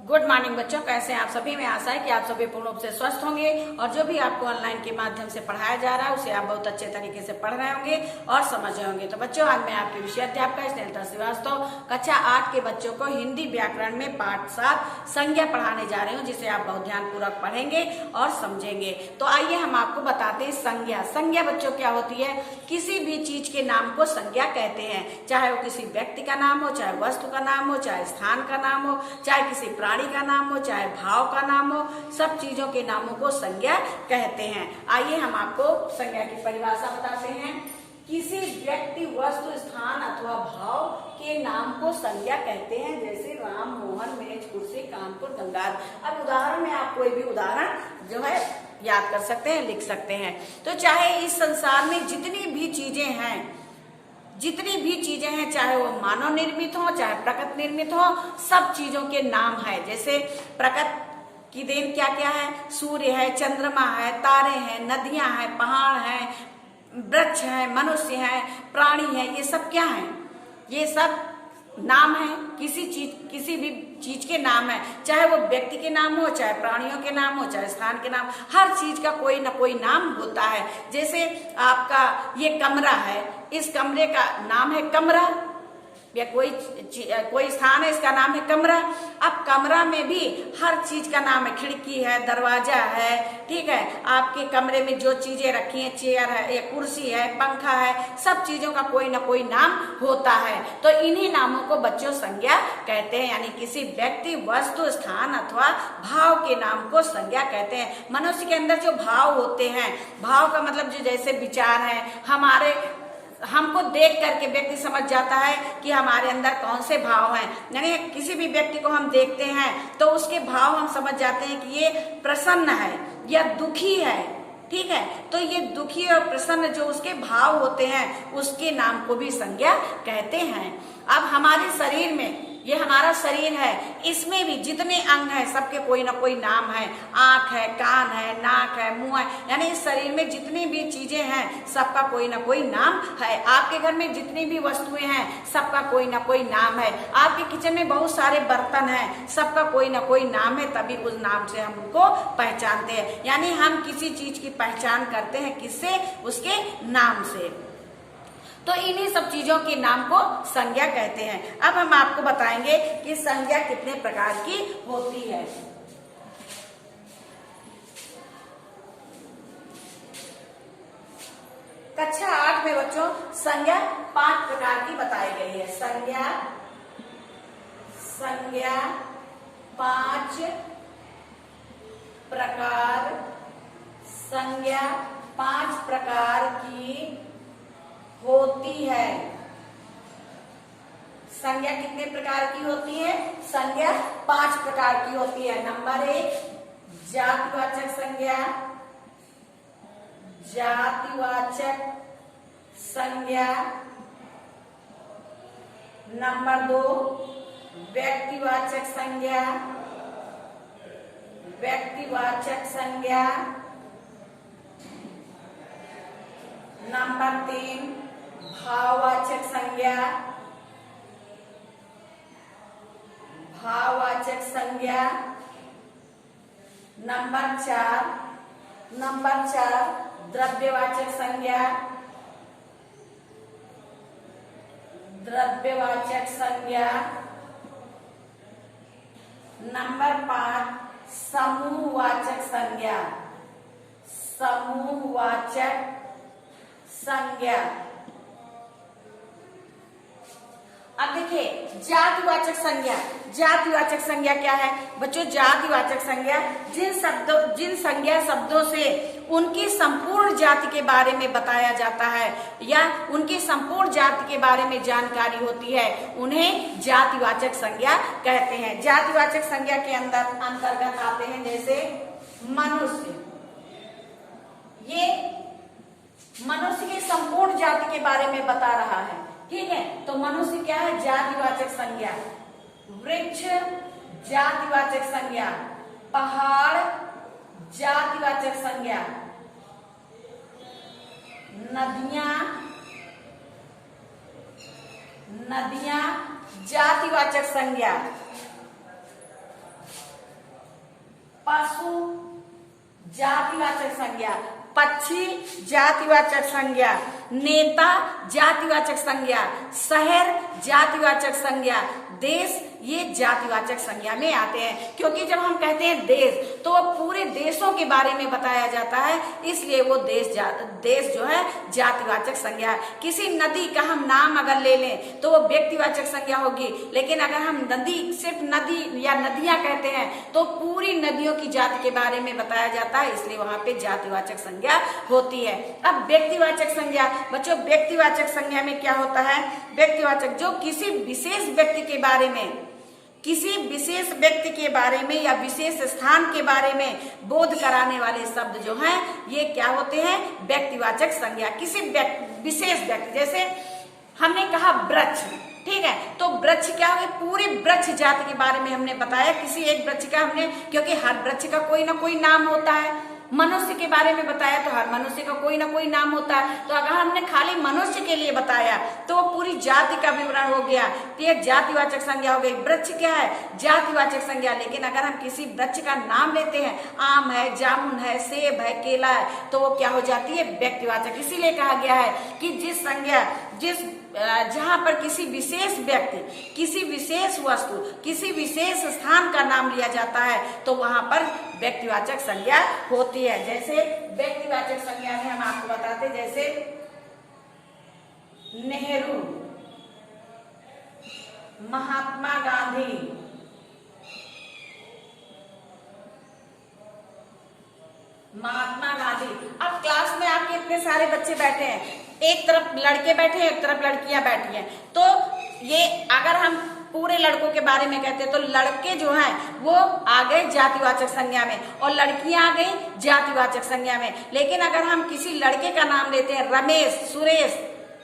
Good morning बच्चों, कैसे हैं आप सभी। मैं आशा है कि आप सभी पूर्ण रूप से स्वस्थ होंगे और जो भी आपको ऑनलाइन के माध्यम से पढ़ाया जा रहा है उसे आप बहुत अच्छे तरीके से पढ़ रहे होंगे और समझ रहे होंगे। तो बच्चों, आज मैं आपके विषय अध्यापिका स्नेहलता श्रीवास्तव कक्षा 8 के बच्चों को हिंदी व्याकरण में पाठ 7 संज्ञा पढ़ाने जा रही हूँ, जिसे आप बहुत ध्यान पूर्वक पढ़ेंगे और समझेंगे। तो आइए हम आपको बताते हैं संज्ञा। संज्ञा बच्चों क्या होती है? किसी भी चीज के नाम को संज्ञा कहते हैं, चाहे वो किसी व्यक्ति का नाम हो, चाहे वस्तु का नाम हो, चाहे स्थान का नाम हो, चाहे किसी प्राणी का नाम हो, चाहे भाव का नाम हो, सब चीजों के नामों को संज्ञा कहते हैं। आइए हम आपको संज्ञा की परिभाषा बताते हैं। किसी व्यक्ति, वस्तु, स्थान अथवा भाव के नाम को संज्ञा कहते हैं, जैसे राम, मोहन, मेज, कुर्सी, कानपुर, गंगाधर। अब उदाहरण में आप कोई भी उदाहरण जो है याद कर सकते हैं, लिख सकते हैं। तो चाहे इस संसार में जितनी भी चीजें हैं, चाहे वो मानव निर्मित हो, चाहे प्रकृति निर्मित हो, सब चीजों के नाम है। जैसे प्रकृति की देन क्या क्या है? सूर्य है, चंद्रमा है, तारे हैं, नदियां हैं, पहाड़ हैं, वृक्ष है, मनुष्य है, प्राणी है। ये सब क्या है? ये सब नाम है। किसी भी चीज के नाम है, चाहे वो व्यक्ति के नाम हो, चाहे प्राणियों के नाम हो, चाहे स्थान के नाम। हर चीज का कोई ना कोई नाम होता है। जैसे आपका ये कमरा है, इस कमरे का नाम है कमरा, या कोई स्थान है, इसका नाम है कमरा। अब कमरा में भी हर चीज का नाम है। खिड़की है, दरवाजा है, ठीक है। आपके कमरे में जो चीजें रखी हैं, चेयर है, कुर्सी है, पंखा है, सब चीजों का कोई ना कोई नाम होता है। तो इन्हीं नामों को बच्चों संज्ञा कहते हैं, यानी किसी व्यक्ति, वस्तु, स्थान अथवा भाव के नाम को संज्ञा कहते हैं। मनुष्य के अंदर जो भाव होते हैं, भाव का मतलब जो जैसे विचार है, हमको देख करके व्यक्ति समझ जाता है कि हमारे अंदर कौन से भाव हैं। यानी किसी भी व्यक्ति को हम देखते हैं तो उसके भाव हम समझ जाते हैं कि ये प्रसन्न है या दुखी है, ठीक है। तो ये दुखी और प्रसन्न जो उसके भाव होते हैं, उसके नाम को भी संज्ञा कहते हैं। अब हमारे शरीर में, ये हमारा शरीर है, इसमें भी जितने अंग हैं सबके कोई ना कोई नाम है। आंख है, कान है, नाक है, मुंह है, यानी इस शरीर में जितनी भी चीजें हैं सबका कोई ना कोई नाम है। आपके घर में जितनी भी वस्तुएं हैं सबका कोई ना कोई नाम है। आपके किचन में बहुत सारे बर्तन हैं, सबका कोई ना कोई नाम है, तभी उस नाम से हम उनको पहचानते हैं। यानी हम किसी चीज की पहचान करते हैं, किससे? उसके नाम से। तो इन्हीं सब चीजों के नाम को संज्ञा कहते हैं। अब हम आपको बताएंगे कि संज्ञा कितने प्रकार की होती है। कक्षा 8 में बच्चों संज्ञा 5 प्रकार की बताई गई है। संज्ञा 5 प्रकार, संज्ञा 5 प्रकार की होती है। संज्ञा कितने प्रकार की होती है? संज्ञा 5 प्रकार की होती है। नंबर 1 जातिवाचक संज्ञा, जातिवाचक संज्ञा। नंबर 2 व्यक्तिवाचक संज्ञा, व्यक्तिवाचक संज्ञा। नंबर 3 भाववाचक संज्ञा, भाववाचक संज्ञा। नंबर 4 द्रव्यवाचक संज्ञा, द्रव्यवाचक संज्ञा। नंबर 5 समूहवाचक संज्ञा, समूहवाचक संज्ञा। अब देखिए जातिवाचक संज्ञा। जातिवाचक संज्ञा क्या है बच्चों? जातिवाचक संज्ञा जिन संज्ञा शब्दों से उनकी संपूर्ण जाति के बारे में बताया जाता है या उनकी संपूर्ण जाति के बारे में जानकारी होती है, उन्हें जातिवाचक संज्ञा कहते हैं। जातिवाचक संज्ञा के अंतर्गत आते हैं जैसे मनुष्य। ये मनुष्य की संपूर्ण जाति के बारे में बता रहा है, ठीक है। तो मनुष्य क्या है? जातिवाचक संज्ञा। वृक्ष जातिवाचक संज्ञा, पहाड़ जातिवाचक संज्ञा, नदियां जातिवाचक संज्ञा, जातिवाचक संज्ञा, पक्षी जातिवाचक संज्ञा, नेता जातिवाचक संज्ञा, शहर जातिवाचक संज्ञा, देश ये जातिवाचक संज्ञा में आते हैं। क्योंकि जब हम कहते हैं देश तो वो पूरे देशों के बारे में बताया जाता है, इसलिए वो देश जो है जातिवाचक संज्ञा है। किसी नदी का हम नाम अगर ले लें तो वो व्यक्तिवाचक संज्ञा होगी, लेकिन अगर हम नदी सिर्फ नदी या नदियां कहते हैं तो पूरी नदियों की जाति के बारे में बताया जाता है, इसलिए वहां पे जातिवाचक संज्ञा होती है। अब व्यक्तिवाचक संज्ञा, बच्चों व्यक्तिवाचक संज्ञा में क्या होता है? व्यक्तिवाचक जो किसी विशेष व्यक्ति के बारे में, किसी विशेष व्यक्ति के बारे में या विशेष स्थान के बारे में बोध कराने वाले शब्द जो हैं ये क्या होते हैं? व्यक्तिवाचक संज्ञा। किसी विशेष व्यक्ति, जैसे हमने कहा वृक्ष, ठीक है, तो वृक्ष क्या हो गया? पूरे वृक्ष जाति के बारे में हमने बताया, किसी एक वृक्ष का हमने, क्योंकि हर वृक्ष का कोई ना कोई नाम होता है। मनुष्य के बारे में बताया तो हर मनुष्य का कोई ना कोई नाम होता है, तो अगर हमने खाली मनुष्य के लिए बताया तो वो पूरी जाति का विवरण हो गया, तो ये जातिवाचक संज्ञा हो गई। वृक्ष क्या है? जातिवाचक संज्ञा। लेकिन अगर हम किसी वृक्ष का नाम लेते हैं, आम है, जामुन है, सेब है, केला है, तो वो क्या हो जाती है? व्यक्तिवाचक। इसीलिए कहा गया है कि जिस संज्ञा, जहां पर किसी विशेष व्यक्ति, किसी विशेष वस्तु, किसी विशेष स्थान का नाम लिया जाता है तो वहां पर व्यक्तिवाचक संज्ञा होती है। जैसे व्यक्तिवाचक संज्ञा में हम आपको बताते, जैसे नेहरू, महात्मा गांधी, महात्मा गांधी। अब क्लास में आपके इतने सारे बच्चे बैठे हैं, एक तरफ लड़के बैठे हैं, एक तरफ लड़कियां बैठी हैं, तो ये अगर हम पूरे लड़कों के बारे में कहते हैं तो लड़के जो हैं वो आ गए जातिवाचक संज्ञा में और लड़कियां आ गई जातिवाचक संज्ञा में। लेकिन अगर हम किसी लड़के का नाम लेते हैं, रमेश, सुरेश,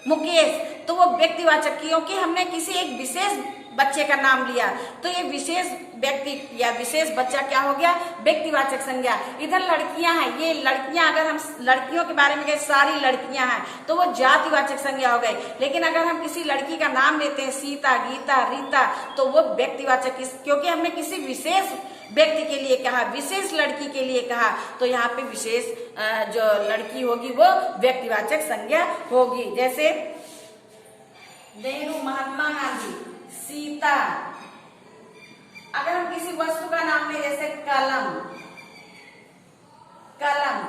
मुकेश, तो वो व्यक्तिवाचक, क्योंकि हमने किसी एक विशेष बच्चे का नाम लिया, तो ये विशेष व्यक्ति या विशेष बच्चा क्या हो गया? व्यक्तिवाचक संज्ञा। इधर लड़कियां हैं, ये लड़कियां, अगर हम लड़कियों के बारे में कहें सारी लड़कियां हैं तो वो जातिवाचक संज्ञा हो गई। लेकिन अगर हम किसी लड़की का नाम लेते हैं, सीता, गीता, रीता, तो वो व्यक्तिवाचक, क्योंकि हमने किसी विशेष व्यक्ति के लिए कहा, विशेष लड़की के लिए कहा, तो यहाँ पे विशेष जो लड़की होगी वो व्यक्तिवाचक संज्ञा होगी। जैसे नेहरू, महात्मा गांधी, सीता। अगर हम किसी वस्तु का नाम लें, जैसे कलम, कलम,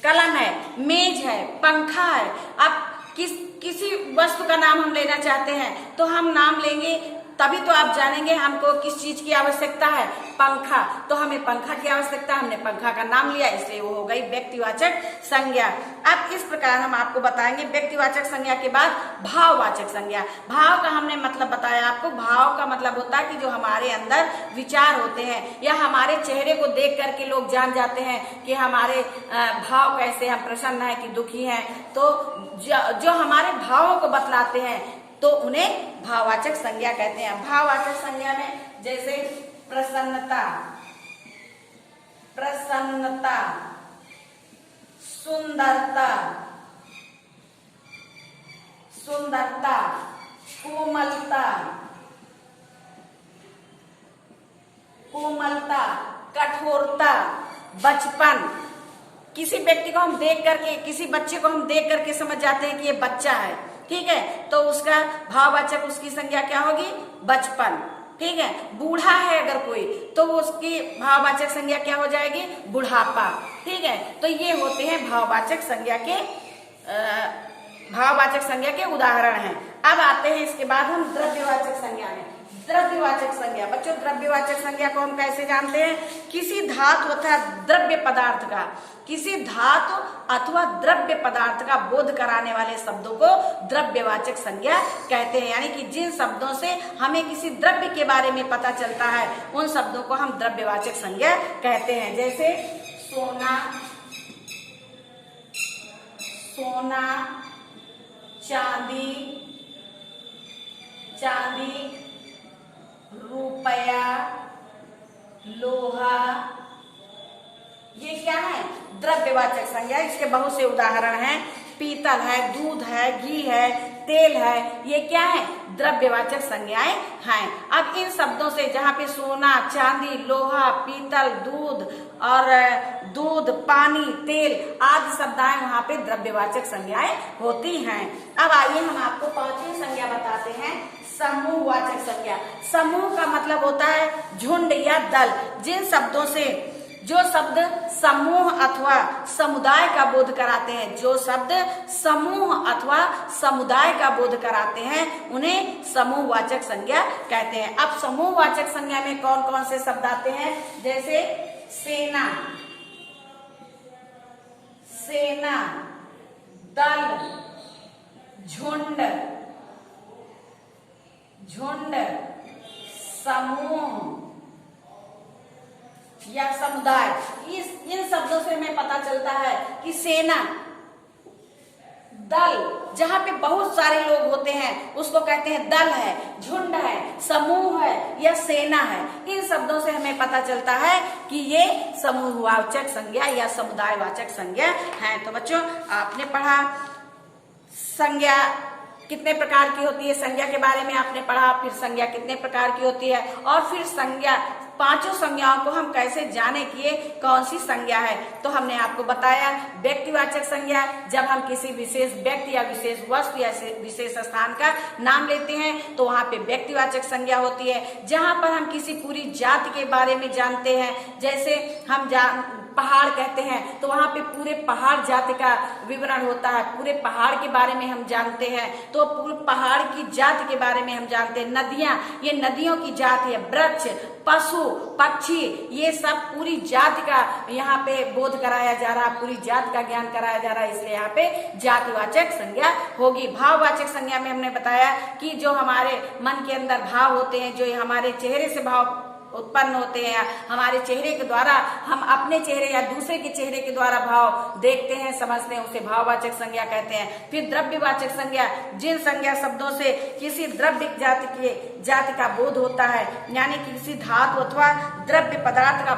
कलम है, मेज है, पंखा है। अब किसी वस्तु का नाम हम लेना चाहते हैं तो हम नाम लेंगे, तभी तो आप जानेंगे हमको किस चीज की आवश्यकता है। पंखा, तो हमें पंखा की आवश्यकता, हमने पंखा का नाम लिया, इसलिए वो हो गई व्यक्तिवाचक संज्ञा। अब इस प्रकार हम आपको बताएंगे व्यक्तिवाचक संज्ञा के बाद भाववाचक संज्ञा। भाव का हमने मतलब बताया आपको। भाव का मतलब होता है कि जो हमारे अंदर विचार होते हैं, या हमारे चेहरे को देख करके लोग जान जाते हैं कि हमारे भाव कैसे, हम प्रसन्न है कि दुखी हैं, तो जो हमारे भावों को बतलाते हैं तो उन्हें भाववाचक संज्ञा कहते हैं। भाववाचक संज्ञा में जैसे प्रसन्नता, प्रसन्नता, सुंदरता, सुंदरता, कोमलता, कोमलता, कठोरता, बचपन। किसी व्यक्ति को हम देख करके, किसी बच्चे को हम देख करके समझ जाते हैं कि ये बच्चा है, ठीक है, तो उसका भाववाचक, उसकी संज्ञा क्या होगी? बचपन, ठीक है। बूढ़ा है अगर कोई तो उसकी भाववाचक संज्ञा क्या हो जाएगी? बुढ़ापा, ठीक है। तो ये होते हैं भाववाचक संज्ञा के भाववाचक संज्ञा के उदाहरण हैं। अब आते हैं इसके बाद हम द्रव्यवाचक संज्ञा में। द्रव्यवाचक संज्ञा, बच्चों द्रव्यवाचक संज्ञा को हम कैसे जानते हैं? किसी धातु अथवा द्रव्य पदार्थ का, किसी धातु अथवा द्रव्य पदार्थ का बोध कराने वाले शब्दों को द्रव्यवाचक संज्ञा कहते हैं। यानी कि जिन शब्दों से हमें किसी द्रव्य के बारे में पता चलता है उन शब्दों को हम द्रव्यवाचक संज्ञा कहते हैं। जैसे सोना, सोना, चांदी, चांदी, रुपया, लोहा, ये क्या है? द्रव्यवाचक संज्ञा। इसके बहुत से उदाहरण हैं। पीतल है, दूध है, घी है, तेल है, ये क्या है, द्रव्यवाचक संज्ञाएं हैं। अब इन शब्दों से जहाँ पे सोना, चांदी, लोहा, पीतल, दूध, पानी, तेल आदि शब्दाएं वहाँ पे द्रव्यवाचक संज्ञाएं होती हैं। अब आइए हम आपको पांचवी संज्ञा बताते हैं, समूहवाचक संज्ञा। समूह का मतलब होता है झुंड या दल। जिन शब्दों से जो शब्द समूह अथवा समुदाय का बोध कराते हैं, जो शब्द समूह अथवा समुदाय का बोध कराते हैं, उन्हें समूहवाचक संज्ञा कहते हैं। अब समूहवाचक संज्ञा में कौन कौन से शब्द आते हैं, जैसे सेना, दल, झुंड, समूह या समुदाय। इन शब्दों से हमें पता चलता है कि सेना, दल, जहाँ पे बहुत सारे लोग होते हैं उसको कहते हैं दल है, झुंड है, समूह है या सेना है। इन शब्दों से हमें पता चलता है कि ये समूहवाचक संज्ञा या समुदायवाचक संज्ञा है। तो बच्चों, आपने पढ़ा संज्ञा कितने प्रकार की होती है, संज्ञा के बारे में आपने पढ़ा, फिर संज्ञा कितने प्रकार की होती है, और फिर संज्ञा पांचों संज्ञाओं को हम कैसे जाने कि ये कौन सी संज्ञा है। तो हमने आपको बताया व्यक्तिवाचक संज्ञा, जब हम किसी विशेष व्यक्ति या विशेष वस्तु या विशेष स्थान का नाम लेते हैं तो वहाँ पे व्यक्तिवाचक संज्ञा होती है। जहाँ पर हम किसी पूरी जाति के बारे में जानते हैं, जैसे हम पहाड़ कहते हैं तो वहाँ पे पूरे पहाड़ जाति का विवरण होता है, पूरे पहाड़ के बारे में हम जानते हैं, तो पूरे पहाड़ की जाति के बारे में हम जानते हैं। नदियाँ, ये नदियों की जाति है। वृक्ष, पशु, पक्षी, ये सब पूरी जाति का यहाँ पे बोध कराया जा रहा है, पूरी जाति का ज्ञान कराया जा रहा है, इसलिए यहाँ पे जातिवाचक संज्ञा होगी। भाववाचक संज्ञा में हमने बताया कि जो हमारे मन के अंदर भाव होते हैं, जो हमारे चेहरे से भाव उत्पन्न होते हैं, हमारे चेहरे के द्वारा हम अपने चेहरे या दूसरे के चेहरे के द्वारा भाव देखते हैं, समझते हैं, उसे भाववाचक संज्ञा कहते हैं। फिर द्रव्यवाचक संज्ञा, जिन संज्ञा शब्दों से किसी द्रव्य जाति का बोध होता है, यानी किसी धातु अथवा द्रव्य पदार्थ का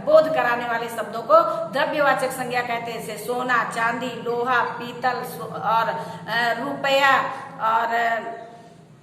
बोध कराने वाले शब्दों को द्रव्यवाचक संज्ञा कहते हैं। जैसे सोना, चांदी, लोहा, पीतल और रुपया और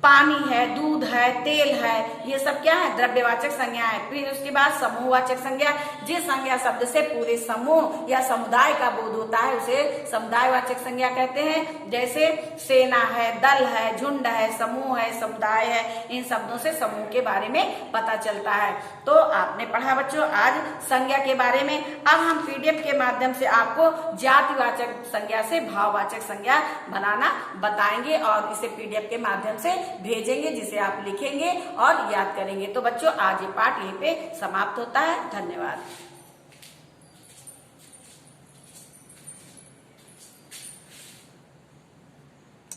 पानी है, दूध है, तेल है, ये सब क्या है, द्रव्यवाचक संज्ञा है। फिर उसके बाद समूहवाचक संज्ञा, जिस संज्ञा शब्द से पूरे समूह या समुदाय का बोध होता है उसे समुदायवाचक संज्ञा कहते हैं। जैसे सेना है, दल है, झुंड है, समूह है, समुदाय है, इन शब्दों से समूह के बारे में पता चलता है। तो आपने पढ़ा बच्चों आज संज्ञा के बारे में। अब हम पीडीएफ के माध्यम से आपको जातिवाचक संज्ञा से भाववाचक संज्ञा बनाना बताएंगे और इसे पीडीएफ के माध्यम से भेजेंगे, जिसे आप लिखेंगे और याद करेंगे। तो बच्चों, आज ये पाठ यहीं पे समाप्त होता है। धन्यवाद।